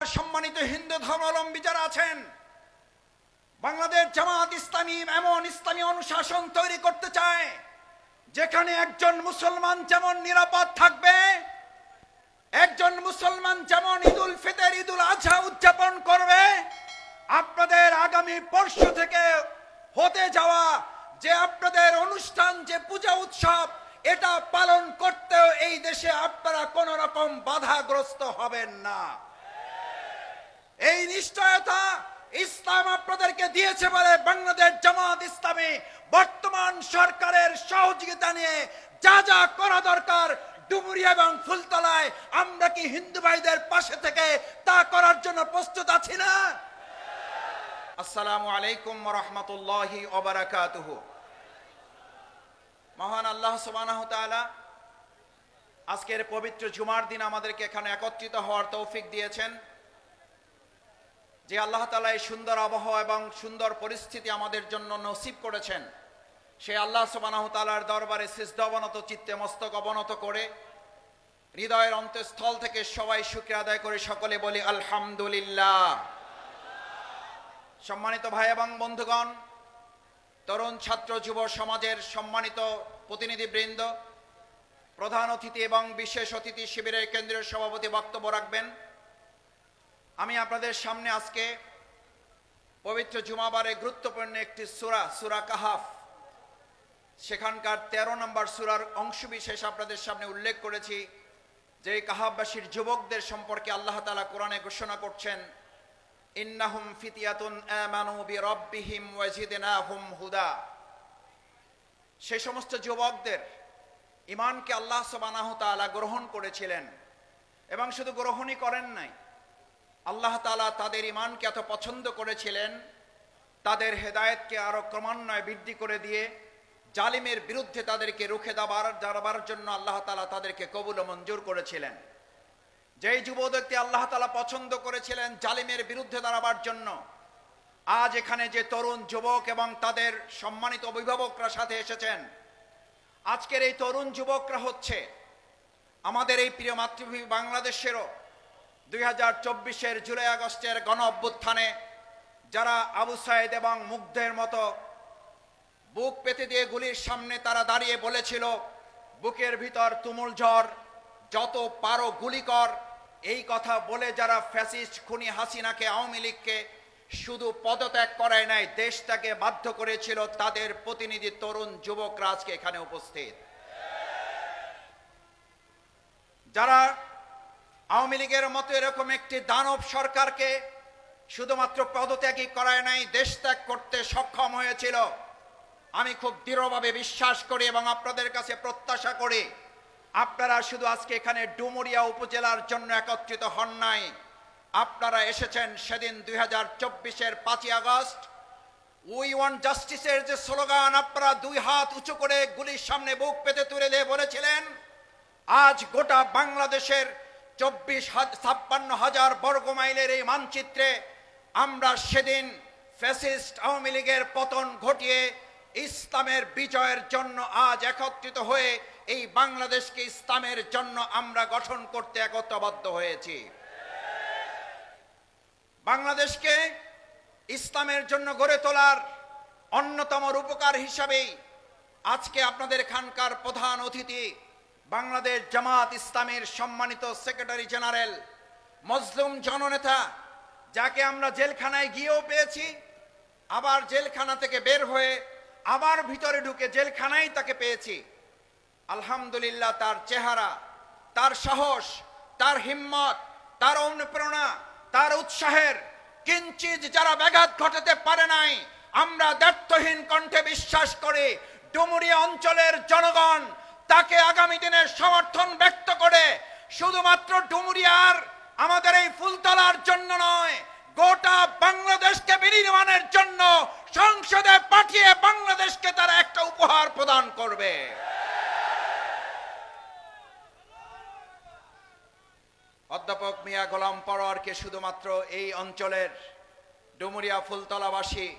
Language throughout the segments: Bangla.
সম্মানিত হিন্দু ধর্মাবলম্বী যারা আছেন, বাংলাদেশ জামাত ইসলামী এমন ইসলামী অনুশাসন তৈরি করতে চায় যেখানে একজন মুসলমান যেমন নিরাপদ থাকবে, একজন মুসলমান যেমন ঈদুল ফিতর ঈদুল আজহা উদযাপন করবে, আপনাদের আগামী পরশু থেকে হতে যাওয়া যে আপনাদের অনুষ্ঠান, যে পূজা উৎসব, এটা পালন করতেও এই দেশে আপনারা কোন রকম বাধাগ্রস্ত হবেন না। এই নিশ্চয়তা ইসলাম আপনাদেরকে দিয়েছে বলে বাংলাদেশ জামাত ইসলামী বর্তমান সরকারের সহযোগিতা নিয়ে যা যা করা দরকার ডুমুরিয়া এবং ফুলতলায় আমরা কি হিন্দু ভাইদের পাশে থেকে তা করার জন্য প্রস্তুত আছি না? আসসালামু আলাইকুম ওয়া রাহমাতুল্লাহি ওয়া বারাকাতুহু। মহান আল্লাহ সুবহানাহু ওয়া তাআলা আজকের পবিত্র জুমার দিন আমাদেরকে এখানে একত্রিত হওয়ার তৌফিক দিয়েছেন। যে আল্লাহ তাআলা এই সুন্দর আবহাওয়া এবং সুন্দর পরিস্থিতি আমাদের জন্য নসিব করেছেন, সেই আল্লাহ সুবহানাহু ওয়া তাআলার দরবারে সিজদা অবনত চিত্তে মস্তক অবনত করে হৃদয়ের অন্তঃস্থল থেকে সবাই শুকরিয়া আদায় করে সকলে বলি আলহামদুলিল্লাহ। সম্মানিত ভাই এবং বন্ধুগণ, তরুণ ছাত্র যুব সমাজের সম্মানিত প্রতিনিধিবৃন্দ, প্রধান অতিথি এবং বিশেষ অতিথি শিবিরের কেন্দ্রীয় সভাপতি বক্তব্য রাখবেন। আমি আপনাদের সামনে আজকে পবিত্র জুমাবারে গুরুত্বপূর্ণ একটি সূরা কাহাফ, সেখানকার 13 নম্বর সূরার অংশবিশেষ আপনাদের সামনে উল্লেখ করেছি। যে কাহাফবাসীর যুবকদের সম্পর্কে আল্লাহ তাআলা কোরআনে ঘোষণা করছেন, ইন্নাহুম ফিতিয়াতুন আমানু বিরাব্বিহিম ওয়াজিদনাহুম হুদা। সেই সমস্ত যুবকদের ঈমানকে আল্লাহ সুবহানাহু ওয়া তাআলা গ্রহণ করেছিলেন এবং শুধু গ্রহণই করেন নাই, আল্লাহ তাআলা তাদের ঈমানকে এত পছন্দ করেছিলেন, তাদের হেদায়েতকে আরো ক্রমান্বয়ে বৃদ্ধি করে দিয়ে জালিমের বিরুদ্ধে তাদেরকে রুখে দাঁড়াবার জন্য আল্লাহ তাআলা তাদেরকে কবুল ও মঞ্জুর করেছিলেন। যেই যুবককে আল্লাহ তাআলা পছন্দ করেছিলেন জালিমের বিরুদ্ধে দাঁড়াবার জন্য, আজ এখানে যে তরুণ যুবক এবং তাদের সম্মানিত অভিভাবকরা সাথে এসেছেন, আজকের এই তরুণ যুবকরা হচ্ছে আমাদের এই প্রিয় মাতৃভূমি বাংলাদেশেরও 2024-এর জুলাই আগস্টের গণ অভ্যুত্থানে যারা আবু সাইদ এবং মুগ্ধের মতো বুক পেতে দিয়ে গুলির সামনে তারা দাঁড়িয়ে বলেছিল, বুকের ভিতর তুমুল ঝড়, যত পারো গুলি কর, এই কথা বলে যারা ফ্যাসিস্ট খুনি হাসিনাকে, আওয়ামী লীগকে শুধু পদত্যাগ করায় নাই, দেশটাকে বাধ্য করেছিল, তাদের প্রতিনিধি তরুণ যুবকরা আজকে এখানে উপস্থিত। যারা আওয়ামী লীগের মতো এরকম একটি দানব সরকারকে শুধুমাত্র পদত্যাগই করায় নাই, দেশ ত্যাগ করতে সক্ষম হয়েছিল। আমি খুব দৃঢ়ভাবে বিশ্বাস করি এবং আপনাদের কাছে প্রত্যাশা করি, আপনারা শুধু আজকে এখানে ডুমুরিয়া উপজেলার জন্য একত্রিত হন নাই, আপনারা এসেছেন সেদিন 2024-এর 5ই আগস্ট উই ওয়ান্ট জাস্টিসের যে স্লোগান আপনারা দুই হাত উঁচু করে গুলির সামনে বুক পেতে তুলে দিয়ে বলেছিলেন। আজ গোটা বাংলাদেশের 56,000 বর্গ মাইলের এই মানচিত্রে আমরা সেদিন ফ্যাসিস্ট আওয়ামী লীগের পতন ঘটিয়ে ইসলামের বিজয়ের জন্য আজ একত্রিত হয়ে এই বাংলাদেশকে ইসলামের জন্য আমরা গঠন করতে একত্রবদ্ধ হয়েছি। বাংলাদেশকে ইসলামের জন্য গড়ে তোলার অন্যতম রূপকার হিসাবেই আজকে আপনাদের এখানকার প্রধান অতিথি বাংলাদেশ জামাত ইসলামীর সম্মানিত সেক্রেটারি জেনারেল, মজলুম জননেতা, যাকে আমরা জেলখানায় গিয়েও পেয়েছি, আবার জেলখানা থেকে বের হয়ে আবার ভিতরে ঢুকে জেলখানায় তাকে পেয়েছি। আলহামদুলিল্লাহ, তার চেহারা, তার সাহস, তার হিম্মত, তার অনুপ্রেরণা, তার উৎসাহের কিঞ্চিত যারা ব্যাঘাত ঘটাতে পারে নাই, আমরা দ্ব্যর্থহীন কণ্ঠে বিশ্বাস করি ডুমুরিয়া অঞ্চলের জনগণ তাকে আগামী দিনের সমর্থন ব্যক্ত করে শুধুমাত্র ডুমুরিয়ার আমাদের এই ফুলতলার জন্য নয়, গোটা বাংলাদেশকে বিনির্মাণের জন্য সংসদে পাঠিয়ে বাংলাদেশকে তারা একটা উপহার প্রদান করবে। অধ্যাপক মিয়া গোলাম পরোয়ারকে শুধুমাত্র এই অঞ্চলের ডুমুরিয়া ফুলতলাবাসী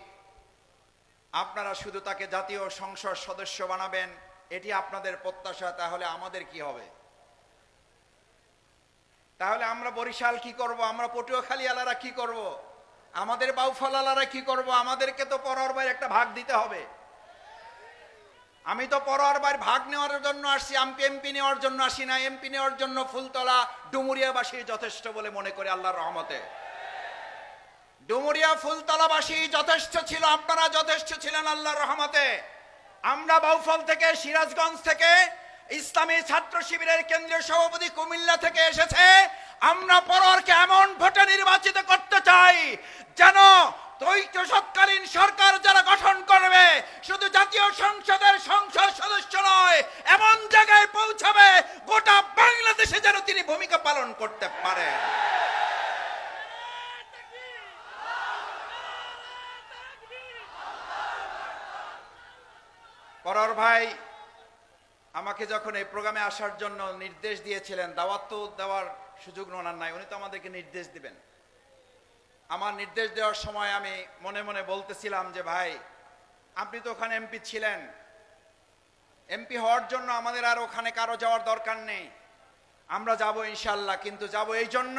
আপনারা শুধু তাকে জাতীয় সংসদ সদস্য বানাবেন, এটি আপনাদের প্রত্যাশা, তাহলে আমাদের কি হবে? তাহলে আমরা বরিশাল কি করব, আমরা পটুয়াখালী আলারা কি করব, আমাদের বাউফল আলারা কি করব? আমাদেরকে তো পরোয়ার ভাইয়ের একটা ভাগ দিতে হবে। আমি তো পরোয়ার ভাইয়ের ভাগ নেওয়ার জন্য আসছি, আমি এমপি নেওয়ার জন্য আসি না। এমপি নেওয়ার জন্য ফুলতলা ডুমুরিয়াবাসী যথেষ্ট বলে মনে করি আল্লাহর রহমতে। ডুমুরিয়া ফুলতলাবাসী যথেষ্ট ছিল, আপনারা যথেষ্ট ছিলেন আল্লাহর রহমতে। আমরা বাউফল থেকে, সিরাজগঞ্জ থেকে, ইসলামী ছাত্র শিবিরের কেন্দ্রীয় সভাপতি কুমিল্লা থেকে এসেছে। আমরা পরোয়ারকে এমন ভোটে নির্বাচিত করতে চাই যেন তৎকালীন সরকার যারা গঠন করবে শুধু জাতীয় সংসদের সংসদ সদস্য নয়, এমন জায়গায় পৌঁছাবে গোটা বাংলাদেশে যেন তিনি ভূমিকা পালন করতে পারে। পরোয়ার ভাই আমাকে যখন এই প্রোগ্রামে আসার জন্য নির্দেশ দিয়েছিলেন, দাওয়াত তো দেওয়ার সুযোগ ওনার নাই, উনি তো আমাদেরকে নির্দেশ দিবেন। আমার নির্দেশ দেওয়ার সময় আমি মনে মনে বলতেছিলাম যে ভাই, আপনি তো ওখানে এমপি ছিলেন, এমপি হওয়ার জন্য আমাদের আর ওখানে কারো যাওয়ার দরকার নেই, আমরা যাব ইনশাল্লাহ। কিন্তু যাব এই জন্য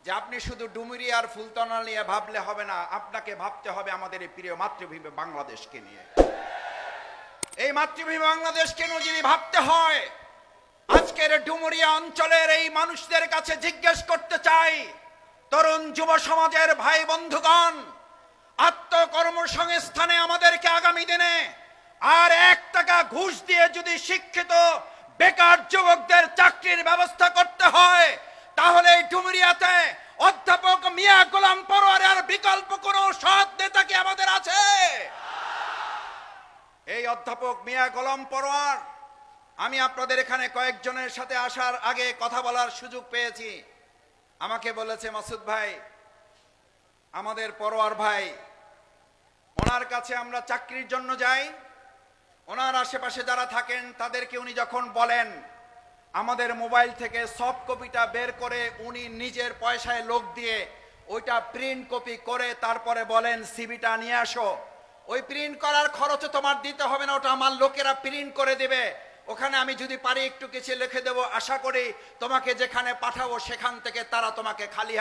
যে আপনি শুধু ডুমুরি আর ফুলতলা নিয়ে ভাবলে হবে না, আপনাকে ভাবতে হবে আমাদের এই প্রিয় মাতৃভূমি বাংলাদেশকে নিয়ে। এই মাতৃভূমি বাংলাদেশকে নিয়ে যদি ভাবতে হয়, আজকের ডুমুরিয়া অঞ্চলের এই মানুষদের কাছে জিজ্ঞেস করতে চাই, তরুণ যুব সমাজের ভাই বন্ধুগণ, আত্মকর্মসংস্থানে আমাদেরকে আগামী দিনে আর 1 টাকা ঘুষ দিয়ে যদি শিক্ষিত বেকার যুবকদের চাকরির ব্যবস্থা করতে হয়, তাহলে এই ডুমুরিয়াতে অধ্যাপক মিয়া গোলাম পরোয়ারের বিকল্প কোন সৎ নেতা কি আমাদের আছে? এই অধ্যাপক মিয়া গোলাম পরোয়ার, আমি আপনাদের এখানে কয়েকজনের সাথে আসার আগে কথা বলার সুযোগ পেয়েছি। আমাকে বলেছে, মাসুদ ভাই, আমাদের পরোয়ার ভাই, ওনার কাছে আমরা চাকরির জন্য যাই, ওনার আশেপাশে যারা থাকেন তাদেরকে উনি যখন বলেন, আমাদের মোবাইল থেকে সফট কপিটা বের করে উনি নিজের পয়সায় লোক দিয়ে ওইটা প্রিন্ট কপি করে তারপরে বলেন সিভিটা নিয়ে আসো। ওই প্রিন্ট করার খরচও তোমার দিতে হবে না, ওটা আমার লোকেরা প্রিন্ট করে দেবে। ওখানে আমি যদি পারি একটু কিছু লিখে দেবো, আশা করি তোমাকে যেখানে পাঠাবো সেখান থেকে তারা তোমাকে খালি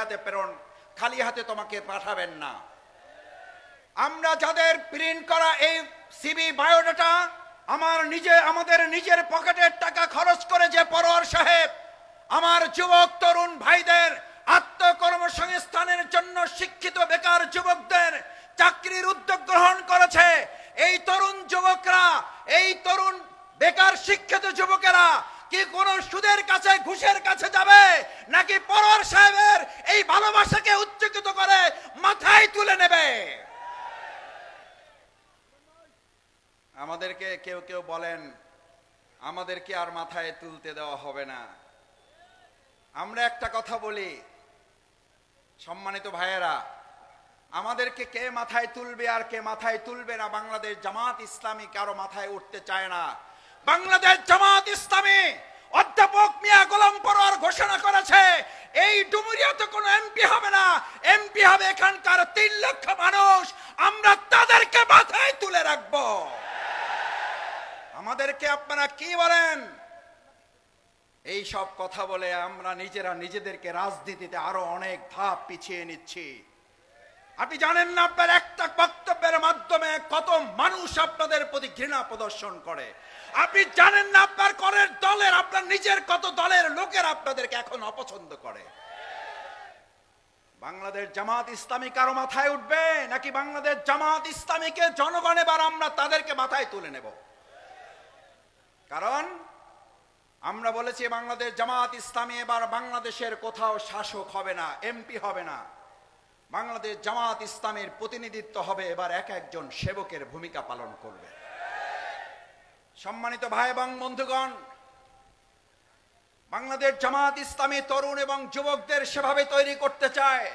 হাতে তোমাকে পাঠাবেন না। আমরা যাদের প্রিন্ট করা এই সিভি বায়োডাটা আমাদের নিজের পকেটের টাকা খরচ করে যে পরোয়ার সাহেব আমার যুবক তরুণ ভাইদের আত্মকর্মসংস্থানের জন্য শিক্ষিত বেকার যুবকদের চাকরির উদ্যোগ গ্রহণ করেছে, এই তরুণ যুবকরা, এই তরুণ বেকার শিক্ষিত যুবকেরা কি কোন সুদের কাছে ঘুষের কাছে যাবে, নাকি পরোয়ার সাহেবের এই ভালোবাসাকে উচ্চকিত করে মাথায় তুলে নেবে? আমাদেরকে কেউ কেউ বলেন আমাদেরকে আর মাথায় তুলতে দেওয়া হবে না। আমরা একটা কথা বলি, সম্মানিত ভাইয়েরা, আমাদেরকে কে মাথায় তুলবে আর কে মাথায় তুলবে না, বাংলাদেশ জামাত ইসলামী কারো মাথায় উঠতে চায় না। বাংলাদেশ জামাত ইসলামী অধ্যাপক মিয়া গোলাম পরোয়ার ঘোষণা করেছে, এই ডুমুরিয়াতে কোনো এমপি হবে না, এমপি হবে এখানকার 3 লক্ষ মানুষ, আমরা তাদেরকে মাথায় তুলে রাখবো। আমাদেরকে আপনারা কি বলেন? এই সব কথা বলে আমরা নিজেদেরকে রাজনীতিতে আরো অনেক ধাপ পিছিয়ে নিচ্ছি। আপনি জানেন না আপনার একটা বক্তব্যের মাধ্যমে কত মানুষ আপনাদের প্রতি ঘৃণা প্রদর্শন করে। আপনি জানেন না আপনার আপনার নিজের কত দলের লোকের আপনাদেরকে এখন অপছন্দ করে। বাংলাদেশ জামাত ইসলামী কারো মাথায় উঠবে, নাকি বাংলাদেশ জামাত ইসলামীকে জনগণ এবার আমরা তাদেরকে মাথায় তুলে নেব? কারণ আমরা বলেছি বাংলাদেশ জামাত ইসলামী এবার বাংলাদেশের কোথাও শাসক হবে না, এমপি হবে না। বাংলাদেশ জামাত ইসলামের প্রতিনিধিত্ব হবে এবার একজন সেবকের ভূমিকা পালন করবে। সম্মানিত ভাই এবং বন্ধুগণ, বাংলাদেশ জামাত ইসলামী তরুণ এবং যুবকদের সেভাবে তৈরি করতে চায়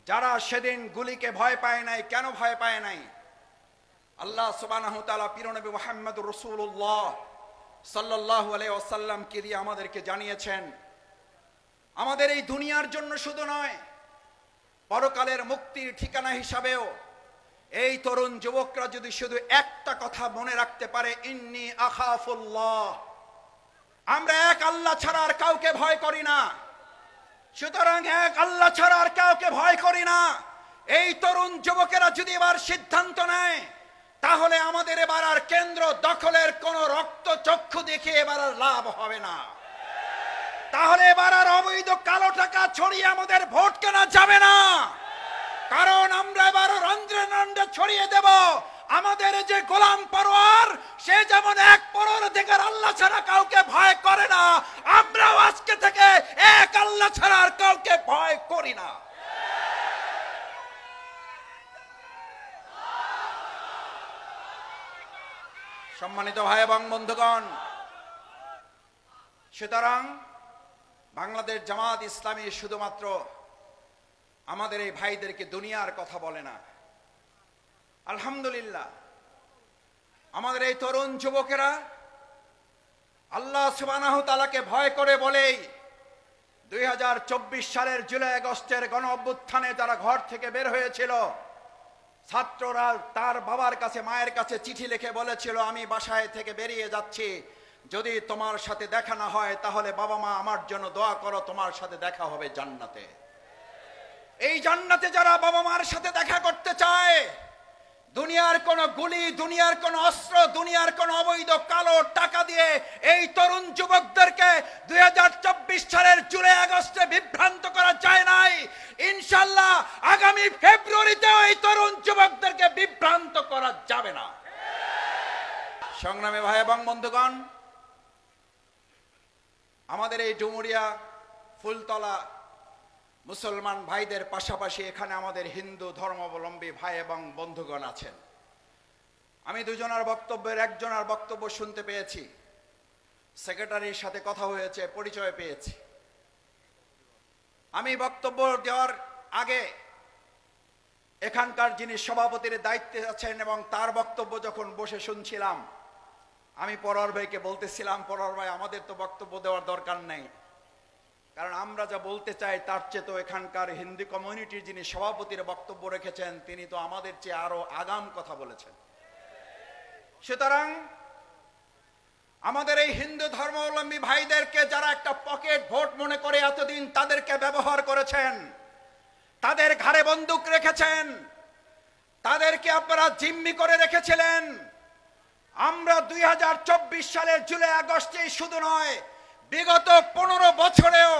যারা সেদিন গুলিকে ভয় পায় নাই। কেন ভয় পায় নাই? আল্লাহ সুবহানাহু ওয়া তাআলা প্রিয় নবী মুহাম্মদুর রাসূলুল্লাহ সাল্লাল্লাহু আলাইহি ওয়াসাল্লামকে দিয়ে আমাদেরকে জানিয়েছেন, আমাদের এই দুনিয়ার জন্য শুধু নয়, পরকালের মুক্তির ঠিকানা হিসাবেও এই তরুণ যুবকরা যদি শুধু একটা কথা মনে রাখতে পারে, ইন্নী আখাফুল্লাহ, আমরা এক আল্লাহ ছাড়া আর কাউকে ভয় করি না। সুতরাং এক আল্লাহ ছাড়া আর কাউকে ভয় করি না। এই তরুণ যুবকেরা যদি এবার সিদ্ধান্ত নেয়, তাহলে আমাদের এবার আর কেন্দ্র দখলের কোন রক্ত চক্ষু দেখে এবার আর লাভ হবে না। তাহলে এবার আর অবৈধ কালো টাকা ছড়িয়ে আমাদের ভোট কেনা যাবে না। কারণ আমরা এবার রন্ধ্রে রন্ধ্রে ছড়িয়ে দেব আমাদের যে গোলাম পরোয়ার, সে যেমন এক পরোয়ারদিগার আল্লাহ ছাড়া কাউকে ভয় করে না, আমরাও আজকে থেকে এক আল্লাহ ছাড়া আর কাউকে ভয় করি না। সম্মানিত ভাই এবং বন্ধুগণ, সুতরাং বাংলাদেশ জামাত ইসলামী শুধুমাত্র আমাদের এই ভাইদেরকে দুনিয়ার কথা বলে না। আলহামদুলিল্লাহ, আমাদের এই তরুণ যুবকেরা আল্লাহ সুবহানাহু ওয়া তাআলাকে ভয় করে বলেই 2024 সালের জুলাই আগস্টের গণ অভ্যুত্থানে যারা ঘর থেকে বের হয়েছিল, ছাত্ররা তার বাবার কাছে মায়ের কাছে চিঠি লিখে বলেছিল, আমি বাসায় থেকে বেরিয়ে যাচ্ছি, যদি তোমার সাথে দেখা না হয় তাহলে বাবা মা আমার জন্য দোয়া করো, তোমার সাথে দেখা হবে জান্নাতে। এই জান্নাতে যারা বাবা মার সাথে দেখা করতে চায়, দুনিয়ার কোন গুলি, দুনিয়ার কোন অস্ত্র, দুনিয়ার কোন অবৈধ কালো টাকা দিয়ে এই তরুণ যুবকদেরকে 2024 সালের জুলাই আগস্টে বিভ্রান্ত করা যায় নাই। ইনশাআল্লাহ আগামী ফেব্রুয়ারিতেও এই তরুণ যুবকদেরকে বিভ্রান্ত করা যাবে না। সংগ্রামী ভাই এবং বন্ধুগণ, আমাদের এই ডুমুরিয়া ফুলতলা মুসলমান ভাইদের পাশাপাশি এখানে আমাদের হিন্দু ধর্মাবলম্বী ভাই এবং বন্ধুগণ আছেন। আমি দুজনের বক্তব্যের একজনের বক্তব্য শুনতে পেয়েছি, সেক্রেটারির সাথে কথা হয়েছে, পরিচয় পেয়েছি। আমি বক্তব্য দেওয়ার আগে এখানকার যিনি সভাপতির দায়িত্বে আছেন এবং তার বক্তব্য যখন বসে শুনছিলাম, আমি পরোয়ার ভাইকে বলতেছিলাম, পরোয়ার ভাই আমাদের তো বক্তব্য দেওয়ার দরকার নেই, কারণ আমরা যা বলতে চাই তার চেয়ে তো এখানকার হিন্দু কমিউনিটির যিনি সভাপতির বক্তব্য রেখেছেন তিনি তো আমাদের চেয়ে আরো আগাম কথা বলেছেন। সুতরাং আমাদের এই হিন্দু ধর্মাবলম্বী ভাইদেরকে যারা একটা পকেট ভোট মনে করে এতদিন তাদেরকে ব্যবহার করেছেন, তাদের ঘাড়ে বন্দুক রেখেছেন, তাদেরকে আপনারা জিম্মি করে রেখেছিলেন। আমরা 2024 সালের জুলাই আগস্টে শুধু নয়, বিগত 15 বছরেও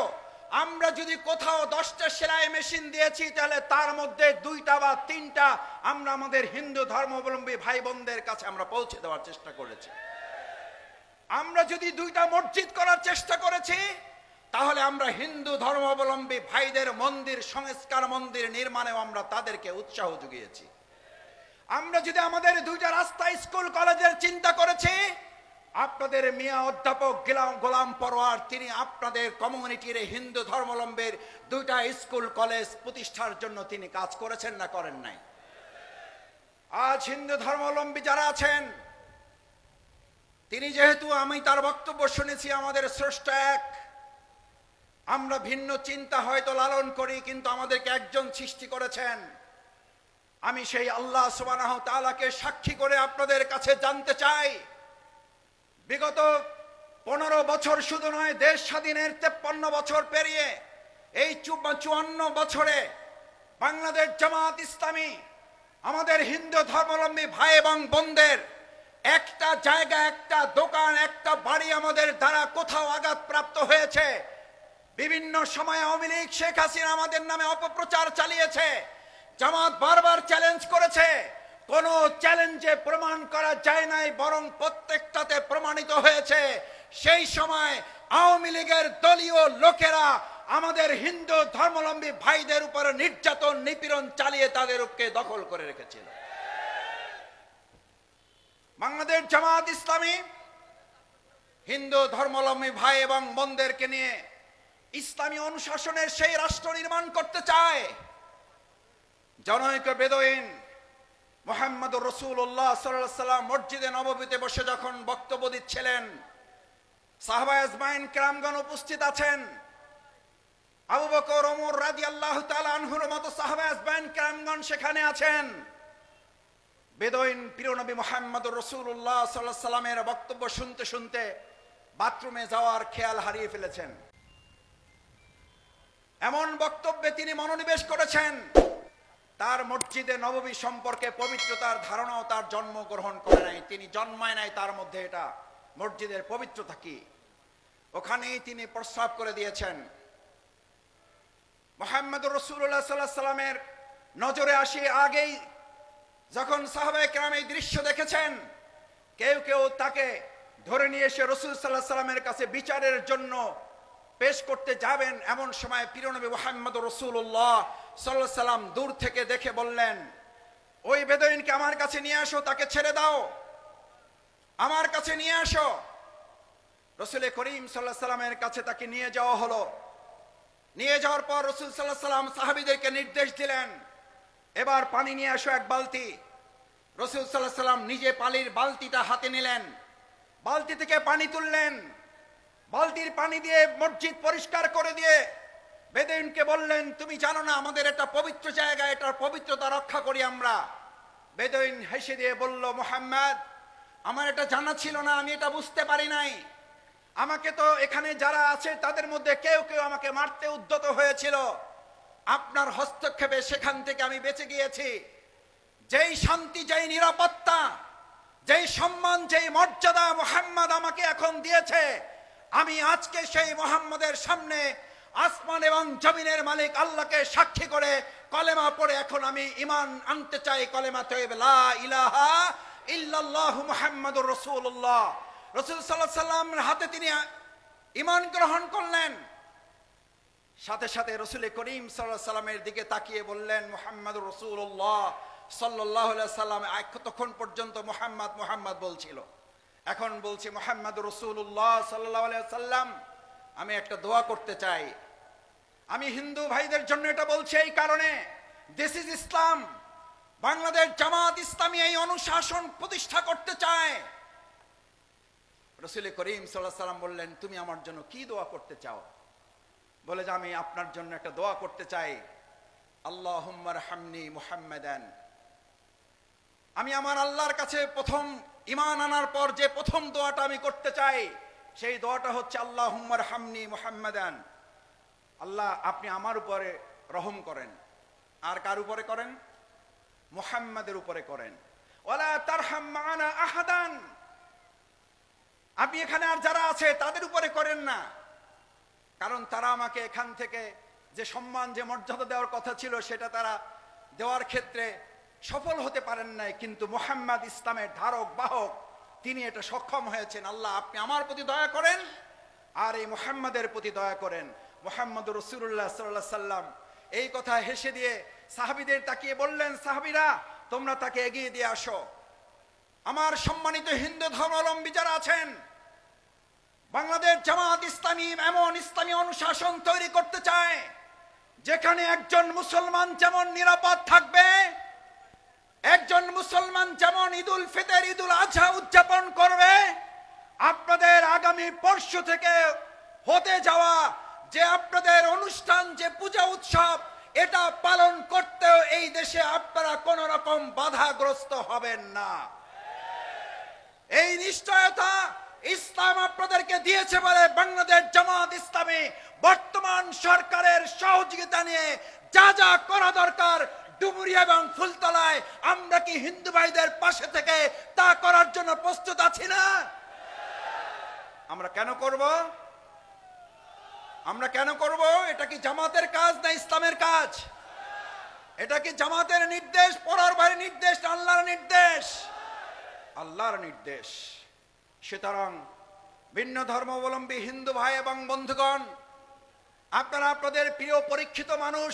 আমরা যদি কোথাও 10টা সেলাই মেশিন দিয়েছি, তাহলে তার মধ্যে 2টা বা 3টা আমরা আমাদের হিন্দু ধর্মাবলম্বী ভাই বোনদের কাছে আমরা পৌঁছে দেওয়ার চেষ্টা করেছি। আমরা যদি 2টা মসজিদ করার চেষ্টা করেছি, তাহলে আমরা হিন্দু ধর্মাবলম্বী ভাইদের মন্দির সংস্কার, মন্দির নির্মাণেও আমরা তাদেরকে উৎসাহ জুগিয়েছি। আমরা যদি আমাদের 2টা রাস্তা, স্কুল, কলেজের চিন্তা করেছি, আপনাদের মিয়া অধ্যাপক গোলাম পরোয়ার তিনি আপনাদের কমিউনিটির হিন্দু ধর্মাবলম্বীর 2টা স্কুল কলেজ প্রতিষ্ঠার জন্য তিনি কাজ করেছেন না করেন নাই? আজ হিন্দু ধর্মাবলম্বী যারা আছেন, তিনি যেহেতু, আমি তার বক্তব্য শুনেছি, আমাদের স্রষ্টা এক, আমরা ভিন্ন চিন্তা হয়তো লালন করি, কিন্তু আমাদেরকে একজন সৃষ্টি করেছেন। আমি সেই আল্লাহ সুবহানাহু ওয়া তাআলাকে সাক্ষী করে আপনাদের কাছে জানতে চাই, বিগত 15 বছর শুধু নয়, দেশ স্বাধীনের 53 বছর পেরিয়ে এই 54 বছরে বাংলাদেশ জামাত ইসলামী আমাদের হিন্দু ধর্মাবলম্বী ভাই এবং বোনদের একটা জায়গা, একটা দোকান, একটা বাড়ি আমাদের দ্বারা কোথাও আঘাতপ্রাপ্ত হয়েছে। বিভিন্ন সময় আওয়ামী লীগ, শেখ হাসিনা আমাদের নামে অপপ্রচার চালিয়েছে, জামাত বারবার চ্যালেঞ্জ করেছে, কোন চ্যালেঞ্জে প্রমাণ করা যায় নাই, বরং প্রত্যেকটাতে প্রমাণিত হয়েছে সেই সময় আওয়ামী লীগের দলীয় লোকেরা আমাদের হিন্দু ধর্মাবলম্বী ভাইদের উপর নির্যাতন, নিপীড়ন চালিয়ে তাদেরকে দখল করে রেখেছিল। বাংলাদেশ জামাত ইসলামী হিন্দু ধর্মাবলম্বী ভাই এবং বোনদেরকে নিয়ে ইসলামী অনুশাসনের সেই রাষ্ট্র নির্মাণ করতে চায়। জনৈক বেদুইন মুহাম্মদুর রাসূলুল্লাহ সাল্লাল্লাহু আলাইহি ওয়াসাল্লাম মসজিদে নববীতে বসে যখন বক্তব্য দিচ্ছিলেন, সাহাবা আজমাইন কেরামগণ উপস্থিত আছেন, আবু বকর, ওমর রাদিয়াল্লাহু তাআলা আনহুর মতো সাহাবা আজমাইন কেরামগণ সেখানে আছেন। বেদুইন প্রিয় নবী মুহাম্মদুর রাসূলুল্লাহ সাল্লাল্লাহু আলাইহি ওয়াসাল্লামের বক্তব্য শুনতে শুনতে বাথরুমে যাওয়ার খেয়াল হারিয়ে ফেলেছেন। এমন বক্তব্যে তিনি মনোনিবেশ করেছেন, তার মসজিদে নববী সম্পর্কে পবিত্রতার ধারণাও তার জন্মগ্রহণ করে নাই, তিনি জন্মায় নাই তার মধ্যে এটা মসজিদের পবিত্রতা কি, ওখানেই তিনি প্রস্তাব করে দিয়েছেন। মুহাম্মদুর রাসূলুল্লাহ সাল্লাল্লাহু আলাইহি সাল্লামের নজরে আসে আগেই যখন সাহাবায়ে কেরাম এই দৃশ্য দেখেছেন, কেউ কেউ তাকে ধরে নিয়ে এসে রাসূল সাল্লাল্লাহু আলাইহি সাল্লামের কাছে বিচারের জন্য পেশ করতে যাবেন, এমন সময় প্রিয়নবী মুহাম্মদুর রাসূলুল্লাহ সাল্লাল্লাহু আলাইহি সাল্লাম দূর থেকে দেখে বললেন, ওই বেদুইনকে আমার কাছে নিয়ে আসো, তাকে ছেড়ে দাও, আমার কাছে নিয়ে আসো। রাসূল করিম সাল্লাল্লাহু আলাইহি সাল্লামের কাছে তাকে নিয়ে যাওয়া হলো। নিয়ে যাওয়ার পর রাসূল সাল্লাল্লাহু আলাইহি সাল্লাম সাহাবীদেরকে নির্দেশ দিলেন, এবার পানি নিয়ে আসো এক বালতি। রাসূল সাল্লাল্লাহু আলাইহি সাল্লাম নিজে পানির বালতিটা হাতে নিলেন, বালতি থেকে পানি তুললেন, বালতির পানি দিয়ে মসজিদ পরিষ্কার করে দিয়ে বেদুইনকে বললেন, তুমি জানো না আমাদের এটা পবিত্র জায়গা, এটার পবিত্রতা রক্ষা করি আমরা। বেদুইন হেসে দিয়ে বলল, মুহাম্মদ, আমার এটা জানা ছিল না, আমি এটা বুঝতে পারি নাই, আমাকে তো এখানে যারা আছে তাদের মধ্যে কেউ কেউ আমাকে মারতে উদ্যত হয়েছিল, আপনার হস্তক্ষেপে সেখান থেকে আমি বেঁচে গিয়েছি। যেই শান্তি, যেই নিরাপত্তা, যেই সম্মান, যেই মর্যাদা মুহাম্মদ আমাকে এখন দিয়েছে, আমি আজকে সেই মুহাম্মদের সামনে আসমান এবং জমিনের মালিক আল্লাহকে সাক্ষী করে কলেমা পড়ে এখন আমি ঈমান আনতে চাই, কলেমা তৈয়ব লা ইলাহা ইল্লাল্লাহু মুহাম্মাদুর রাসূলুল্লাহ। রাসূল সাল্লাল্লাহু আলাইহি সাল্লামের হাতে তিনি ঈমান গ্রহণ করলেন। সাথে সাথে রাসূল করিম সাল্লাল্লাহু আলাইহি সাল্লামের দিকে তাকিয়ে বললেন, মুহাম্মাদুর রাসূলুল্লাহ সাল্লাল্লাহু আলাইহি সাল্লাম। তখন পর্যন্ত মুহাম্মদ মুহাম্মদ বলছিল, এখন বলছে মুহাম্মাদুর রাসূলুল্লাহ সাল্লাল্লাহু আলাইহি সাল্লাম। আমি একটা দোয়া করতে চাই, আমি হিন্দু ভাইদের জন্য এটা বলছি এই কারণে, দিস ইজ ইসলাম। বাংলাদেশ জামাত ইসলামী এই অনুশাসন প্রতিষ্ঠা করতে চায়। রাসূল করিম সাল্লাল্লাহু আলাইহি সাল্লাম বললেন, তুমি আমার জন্য কি দোয়া করতে চাও? বলে যে আমি আপনার জন্য একটা দোয়া করতে চাই, আল্লাহুম্মা রহামনি মুহাম্মাদান। আমি আমার আল্লাহর কাছে প্রথম ঈমান আনার পর যে প্রথম দোয়াটা আমি করতে চাই, সেই দোয়াটা হচ্ছে আল্লাহুম্মা রহামনি মুহাম্মাদান। আল্লাহ আপনি আমার উপরে রহম করেন। আর কার উপরে করেন? মুহাম্মাদের উপরে করেন। ওয়ালা তারহাম মা'ানা আহাদান, আপনি এখানে আর যারা আছে তাদের উপরে করেন না, কারণ তারা আমাকে এখান থেকে যে সম্মান, যে মর্যাদা দেওয়ার কথা ছিল সেটা তারা দেওয়ার ক্ষেত্রে সফল হতে পারেন নাই, কিন্তু মুহাম্মদ ইসলামের ধারক বাহক, তিনি এটা সক্ষম হয়েছেন। আল্লাহ আপনি আমার প্রতি দয়া করেন আর এই মুহাম্মদের প্রতি দয়া করেন। মুহাম্মদুর রাসূলুল্লাহ সাল্লাল্লাহু আলাইহি সাল্লাম এই কথা হেসে দিয়ে সাহাবীদের তাকিয়ে বললেন, সাহাবীরা তোমরা তাকে এগিয়ে দিয়ে আসো। আমার সম্মানিত হিন্দু ধর্মাবলম্বী যারা আছেন, বাংলাদেশ জামাত ইসলামী এমন ইসলামী অনুশাসন তৈরি করতে চায় যেখানে একজন মুসলমান যেমন নিরাপদ থাকবে, একজন মুসলমান যেমন ঈদুল ফিতর, ঈদুল আজহা উদযাপন করবে, আপনাদের আগামী পরশু থেকে হতে যাওয়া যে আপনাদের অনুষ্ঠান, যে পূজা উৎসব, এটা পালন করতেও এই দেশে আপনারা কোন রকম বাধাগ্রস্ত হবেন না। এই নিশ্চয়তা ইসলাম আপনাদেরকে দিয়েছে বলে বাংলাদেশ জামাত ইসলামী বর্তমান সরকারের সহযোগিতা নিয়ে যা যা করা দরকার ডুমুরিয়া এবং ফুলতলায় আমরা কি হিন্দু ভাইদের পাশে থেকে তা করার জন্য প্রস্তুত আছি না? আমরা কেন করব? আমরা কেন করব? এটা কি জামাতের কাজ না ইসলামের কাজ? এটা কি জামাতের নির্দেশ, পরার ভাইয়ের নির্দেশ, আল্লাহর নির্দেশ? আল্লাহর নির্দেশ। সুতরাং ভিন্ন ধর্মাবলম্বী হিন্দু ভাই এবং বন্ধুগণ, আপনারা আপনাদের প্রিয় পরীক্ষিত মানুষ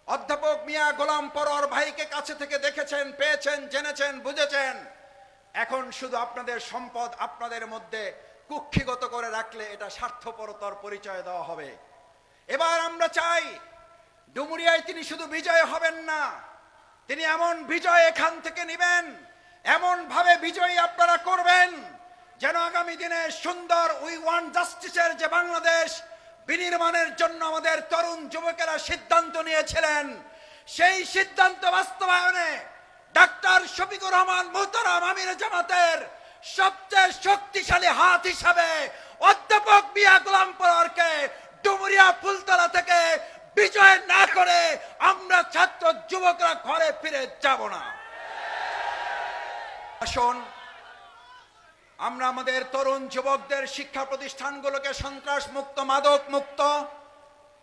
অধ্যাপক মিয়া গোলাম পরর ভাইকে কাছে থেকে দেখেছেন, পেয়েছেন, জেনেছেন, বুঝেছেন। এখন শুধু আপনাদের সম্পদ আপনাদের মধ্যে কুক্ষিগত করে রাখলে এটা স্বার্থপরতার পরিচয় দেওয়া হবে। এবার আমরা চাই ডুমুরিয়ায় তিনি শুধু বিজয় হবেন না, তিনি এমন বিজয় এখান থেকে নেবেন, এমন ভাবে বিজয়ী আপনারা করবেন যেন আগামী দিনে সুন্দর উই ওয়ান্ট জাস্টিসের যে বাংলাদেশ বিনির্মাণের জন্য আমাদের তরুণ যুবকেরা সিদ্ধান্ত নিয়েছিলেন, সেই সিদ্ধান্ত বাস্তবায়নে ডাক্তার শফিকুর রহমান মুহতারাম আমির জামাতের সবচেয়ে শক্তিশালী হাত হিসাবে অধ্যাপক মিয়া গোলাম পরোয়ারকে ডুমুরিয়া ফুলতলা থেকে বিজয় না করে আমরা ছাত্র যুবকরা ঘরে ফিরে যাব না। আসুন আমরা আমাদের তরুণ যুবকদের শিক্ষা প্রতিষ্ঠানগুলোকে সন্ত্রাস মুক্ত, মাদক মুক্ত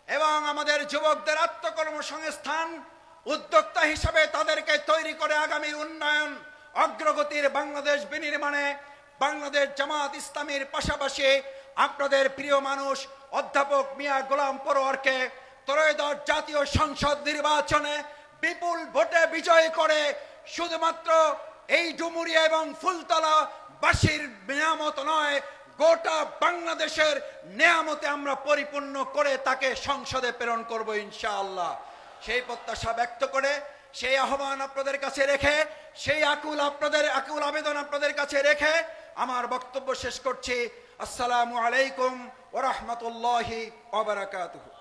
এবং আমাদের যুবকদের আত্মকর্মসংস্থান উদ্যোক্তা হিসাবে তাদেরকে তৈরি করে আগামীর উন্নয়ন অগ্রগতির বাংলাদেশ বিনির্মাণে বাংলাদেশ জামাত ইসলামীর পাশাপাশি আপনাদের প্রিয় মানুষ অধ্যাপক মিয়া গোলাম পরোয়ারকে ত্রয়োদশ জাতীয় সংসদ নির্বাচনে বিপুল ভোটে বিজয় করে শুধুমাত্র এই ডুমুরিয়া এবং ফুলতলা বাসীর নিয়ামত নয়, গোটা বাংলাদেশের নিয়ামতে আমরা পরিপূর্ণ করে তাকে সংসদে প্রেরণ করব ইনশাআল্লাহ। সেই প্রত্যাশা ব্যক্ত করে, সেই আহ্বান আপনাদের কাছে রেখে, সেই আকুল আবেদন আপনাদের কাছে রেখে আমার বক্তব্য শেষ করছি। আসসালামু আলাইকুম ওয়া রাহমাতুল্লাহি ওয়া বারাকাতুহু।